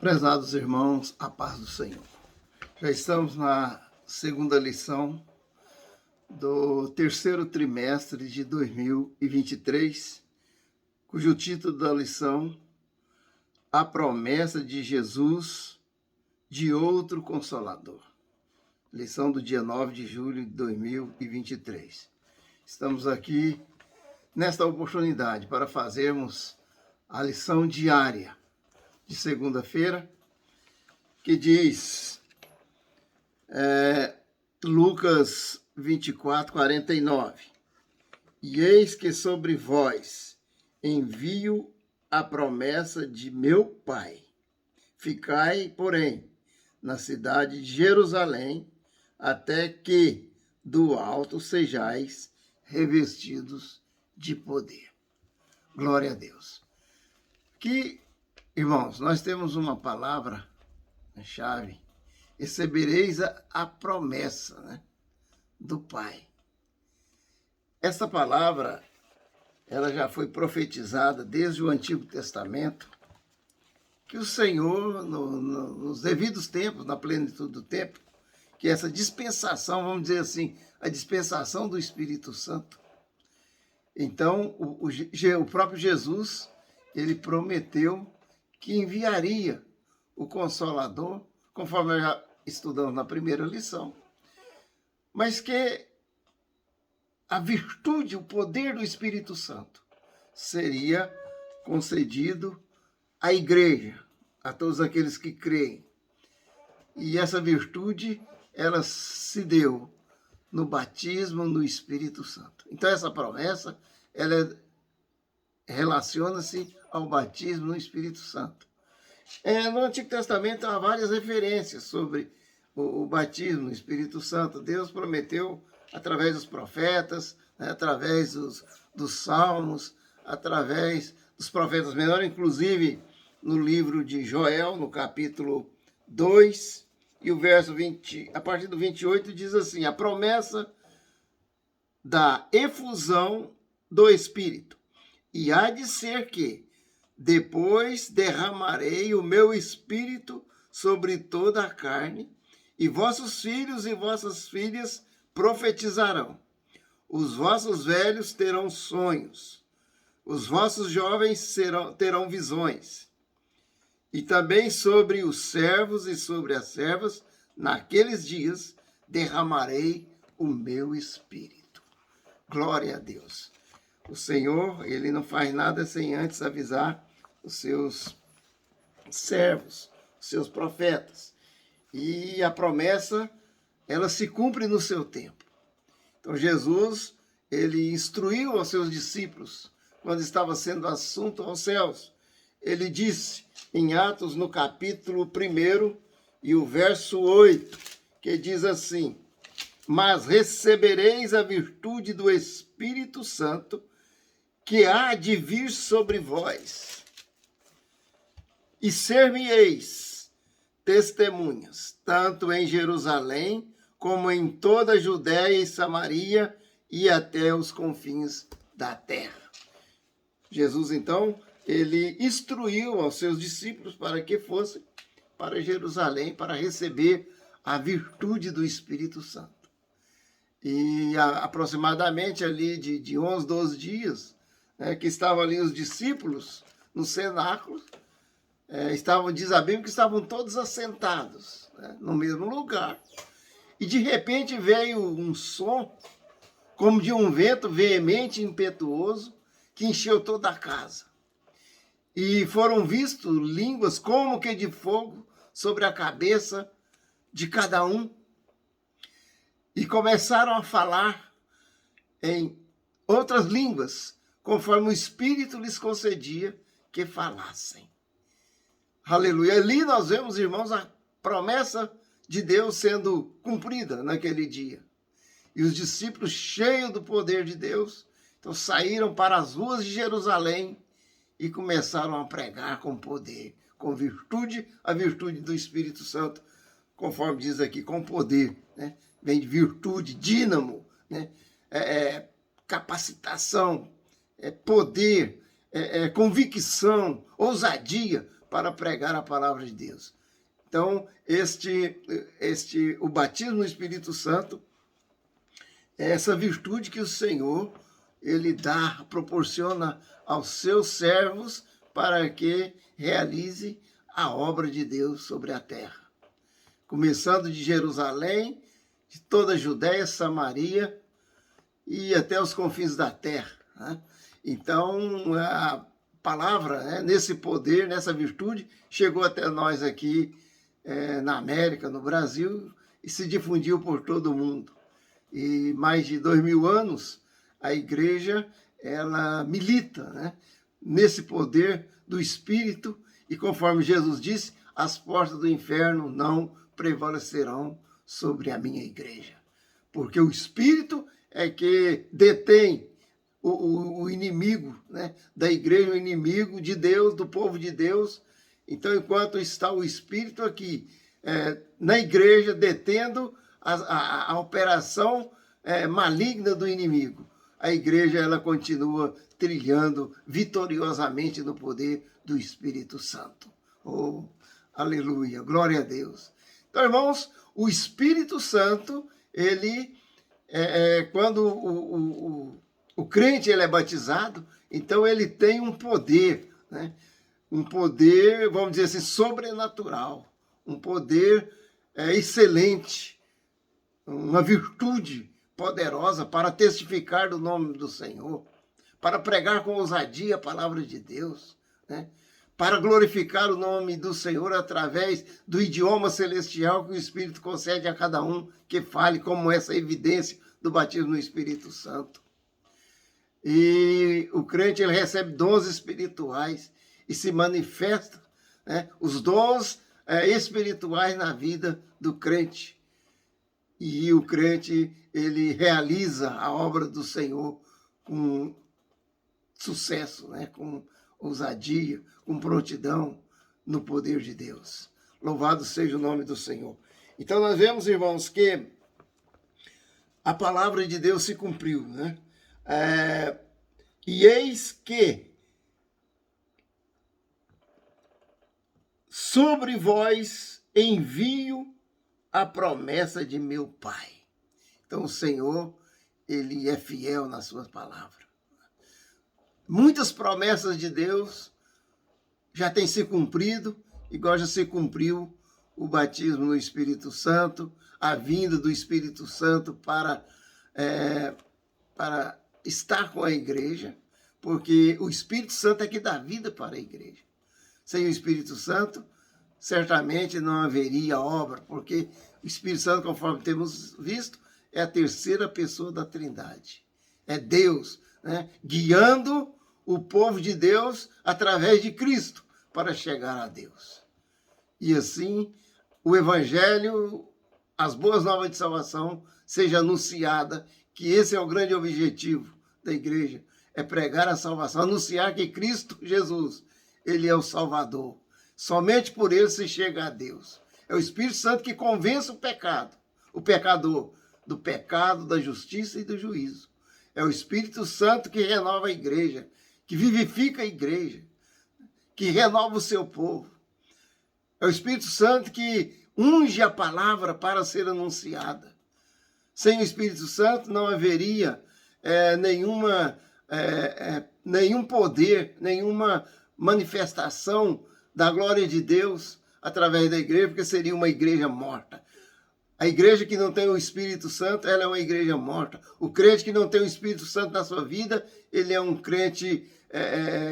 Prezados irmãos, a paz do Senhor. Já estamos na segunda lição do terceiro trimestre de 2023, cujo título da lição, A Promessa de Jesus de Outro Consolador. Lição do dia 9 de julho de 2023. Estamos aqui nesta oportunidade para fazermos a lição diária de segunda-feira, que diz Lucas 24, 49. E eis que sobre vós envio a promessa de meu Pai. Ficai, porém, na cidade de Jerusalém, até que do alto sejais revestidos de poder. Glória a Deus. Que, irmãos, nós temos uma palavra-chave. Recebereis a promessa, do Pai. Essa palavra, ela já foi profetizada desde o Antigo Testamento, que o Senhor, nos devidos tempos, na plenitude do tempo, que essa dispensação, vamos dizer assim, a dispensação do Espírito Santo. Então, o próprio Jesus, ele prometeu que enviaria o Consolador, conforme já estudamos na primeira lição, mas que a virtude, o poder do Espírito Santo seria concedido à igreja, a todos aqueles que creem. E essa virtude, ela se deu no batismo no Espírito Santo. Então, essa promessa, ela relaciona-se ao batismo no Espírito Santo. No Antigo Testamento há várias referências sobre o batismo no Espírito Santo. Deus prometeu através dos profetas, através dos salmos, através dos profetas menores, inclusive no livro de Joel, no capítulo 2, e o verso 20, a partir do 28, diz assim: a promessa da efusão do Espírito. E há de ser que depois derramarei o meu Espírito sobre toda a carne, e vossos filhos e vossas filhas profetizarão. Os vossos velhos terão sonhos, os vossos jovens terão visões. E também sobre os servos e sobre as servas, naqueles dias, derramarei o meu Espírito. Glória a Deus. O Senhor, ele não faz nada sem antes avisar os seus servos, os seus profetas. E a promessa, ela se cumpre no seu tempo. Então, Jesus, ele instruiu aos seus discípulos, quando estava sendo assunto aos céus. Ele disse, em Atos, no capítulo 1, e o verso 8, que diz assim: mas recebereis a virtude do Espírito Santo, que há de vir sobre vós, e ser-me-eis testemunhas, tanto em Jerusalém, como em toda a Judéia e Samaria, e até os confins da terra. Jesus, então, ele instruiu aos seus discípulos para que fossem para Jerusalém, para receber a virtude do Espírito Santo. E aproximadamente ali de 11, 12 dias, que estavam ali os discípulos no cenáculo, diz a Bíblia que estavam todos assentados, no mesmo lugar. E de repente veio um som, como de um vento veemente e impetuoso, que encheu toda a casa. E foram vistos línguas como que de fogo sobre a cabeça de cada um. E começaram a falar em outras línguas, conforme o Espírito lhes concedia que falassem. Aleluia. Ali nós vemos, irmãos, a promessa de Deus sendo cumprida naquele dia. E os discípulos, cheios do poder de Deus, então saíram para as ruas de Jerusalém e começaram a pregar com poder, com virtude, a virtude do Espírito Santo, conforme diz aqui, com poder, Vem de virtude, dínamo, capacitação, poder, convicção, ousadia, para pregar a palavra de Deus. Então, o batismo no Espírito Santo é essa virtude que o Senhor, ele proporciona aos seus servos para que realize a obra de Deus sobre a terra. Começando de Jerusalém, de toda a Judéia, Samaria e até os confins da terra. Né? Então, a palavra, né, nesse poder, nessa virtude, chegou até nós aqui na América, no Brasil, e se difundiu por todo o mundo. E mais de 2000 anos, a igreja, ela milita, né, nesse poder do Espírito, e conforme Jesus disse, as portas do inferno não prevalecerão sobre a minha igreja. Porque o Espírito é que detém o inimigo, né, da igreja, o inimigo de Deus, do povo de Deus. Então, enquanto está o Espírito aqui, na igreja, detendo a operação maligna do inimigo, a igreja ela continua trilhando vitoriosamente no poder do Espírito Santo. Oh, aleluia, glória a Deus. Então, irmãos, o Espírito Santo, ele, quando o crente ele é batizado, então ele tem um poder, né? Um poder, vamos dizer assim, sobrenatural, um poder excelente, uma virtude poderosa para testificar do nome do Senhor, para pregar com ousadia a palavra de Deus, né? Para glorificar o nome do Senhor através do idioma celestial que o Espírito concede a cada um que fale, como essa evidência do batismo no Espírito Santo. E o crente ele recebe dons espirituais e se manifesta, né, os dons espirituais na vida do crente. E o crente ele realiza a obra do Senhor com sucesso, né, com ousadia, com prontidão no poder de Deus. Louvado seja o nome do Senhor. Então nós vemos, irmãos, que a palavra de Deus se cumpriu, né? E eis que sobre vós envio a promessa de meu Pai. Então o Senhor, ele é fiel nas suas palavras. Muitas promessas de Deus já têm se cumprido, igual já se cumpriu o batismo no Espírito Santo, a vinda do Espírito Santo para estar com a igreja, porque o Espírito Santo é que dá vida para a igreja. Sem o Espírito Santo, certamente não haveria obra, porque o Espírito Santo, conforme temos visto, é a terceira pessoa da Trindade. É Deus, né, guiando o povo de Deus através de Cristo para chegar a Deus. E assim, o Evangelho, as boas novas de salvação, seja anunciada, que esse é o grande objetivo da igreja, é pregar a salvação, anunciar que Cristo Jesus, ele é o Salvador. Somente por ele se chega a Deus. É o Espírito Santo que convence o pecador, do pecado, da justiça e do juízo. É o Espírito Santo que renova a igreja, que vivifica a igreja, que renova o seu povo. É o Espírito Santo que unge a palavra para ser anunciada. Sem o Espírito Santo não haveria nenhum poder, nenhuma manifestação da glória de Deus através da igreja, porque seria uma igreja morta. A igreja que não tem o Espírito Santo, ela é uma igreja morta. O crente que não tem o Espírito Santo na sua vida, ele é um crente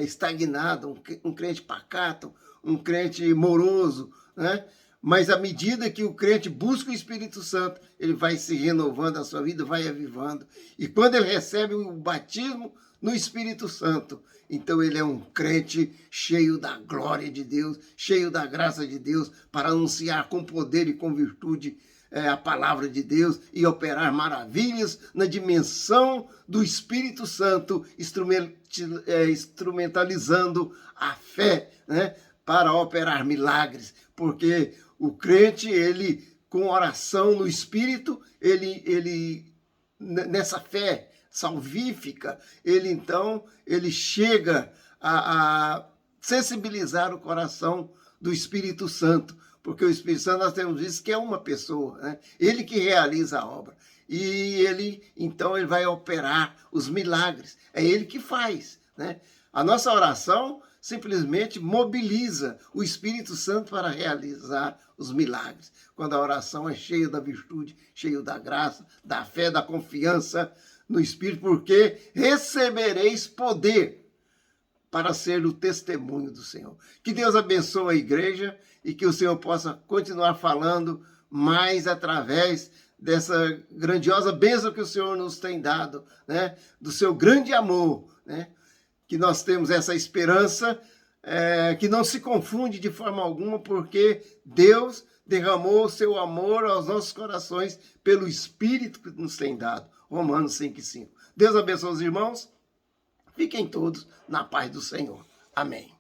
estagnado, um crente pacato, um crente moroso, né? Mas à medida que o crente busca o Espírito Santo, ele vai se renovando a sua vida, vai avivando. E quando ele recebe o batismo no Espírito Santo, então ele é um crente cheio da glória de Deus, cheio da graça de Deus, para anunciar com poder e com virtude a palavra de Deus e operar maravilhas na dimensão do Espírito Santo, instrumentalizando a fé, né, para operar milagres, porque o crente, ele com oração no Espírito, ele nessa fé salvífica, ele chega a sensibilizar o coração do Espírito Santo, porque o Espírito Santo, nós temos visto que é uma pessoa, né? Ele que realiza a obra. E ele, então, ele vai operar os milagres. É ele que faz, né? A nossa oração simplesmente mobiliza o Espírito Santo para realizar os milagres. Quando a oração é cheia da virtude, cheia da graça, da fé, da confiança no Espírito, porque recebereis poder para ser o testemunho do Senhor. Que Deus abençoe a igreja e que o Senhor possa continuar falando mais através dessa grandiosa bênção que o Senhor nos tem dado, né? Do seu grande amor, né? Que nós temos essa esperança que não se confunde de forma alguma, porque Deus derramou o seu amor aos nossos corações pelo Espírito que nos tem dado. Romanos 5:5. Deus abençoe os irmãos. Fiquem todos na paz do Senhor. Amém.